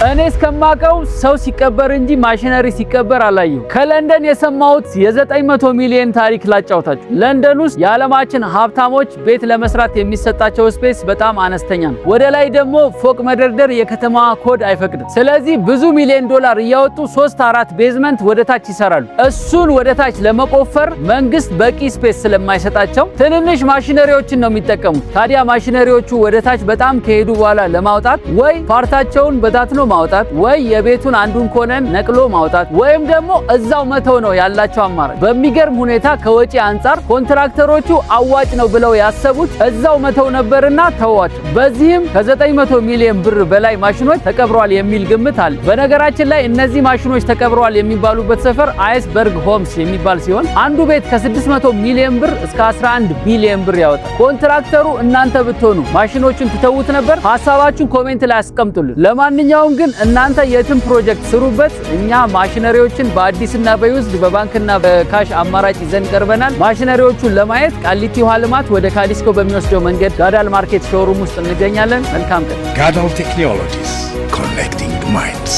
እኔ እስከማቀው ሰው ሲቀበር እንጂ ማሽነሪ ሲቀበር አላየሁ። ከለንደን የሰማሁት የ900 ሚሊዮን ታሪክ ላጫውታችሁ። ለንደን ውስጥ የዓለማችን ሀብታሞች ቤት ለመስራት የሚሰጣቸው ስፔስ በጣም አነስተኛ ነው። ወደ ላይ ደግሞ ፎቅ መደርደር የከተማዋ ኮድ አይፈቅድም። ስለዚህ ብዙ ሚሊዮን ዶላር እያወጡ 3-4 ቤዝመንት ወደ ታች ይሰራሉ። እሱን ወደ ታች ለመቆፈር መንግስት በቂ ስፔስ ስለማይሰጣቸው ትንንሽ ማሽነሪዎችን ነው የሚጠቀሙት። ታዲያ ማሽነሪዎቹ ወደ ታች በጣም ከሄዱ በኋላ ለማውጣት ወይ ፓርታቸውን በታትኖ ማውጣት ወይ የቤቱን አንዱን ኮነን ነቅሎ ማውጣት ወይም ደግሞ እዛው መተው ነው ያላቸው አማራጭ። በሚገርም ሁኔታ ከወጪ አንጻር ኮንትራክተሮቹ አዋጭ ነው ብለው ያሰቡት እዛው መተው ነበርና ተዋቸው። በዚህም ከ900 ሚሊዮን ብር በላይ ማሽኖች ተቀብረዋል የሚል ግምት አለ። በነገራችን ላይ እነዚህ ማሽኖች ተቀብረዋል የሚባሉበት ሰፈር አይስበርግ ሆምስ የሚባል ሲሆን አንዱ ቤት ከ600 ሚሊዮን ብር እስከ 11 ቢሊዮን ብር ያወጣል። ኮንትራክተሩ እናንተ ብትሆኑ ማሽኖቹን ትተውት ነበር? ሐሳባችሁን ኮሜንት ላይ አስቀምጡልን። ለማንኛውም ግን እናንተ የትም ፕሮጀክት ስሩበት። እኛ ማሽነሪዎችን በአዲስና በዩዝድ በባንክና በካሽ አማራጭ ይዘን ቀርበናል። ማሽነሪዎቹን ለማየት ቃሊቲ ውሃ ልማት ወደ ካዲስኮ በሚወስደው መንገድ ጋዳል ማርኬት ሾሩም ውስጥ እንገኛለን። መልካም ቀን። ጋዳል ቴክኖሎጂስ ኮኔክቲንግ ማይንድስ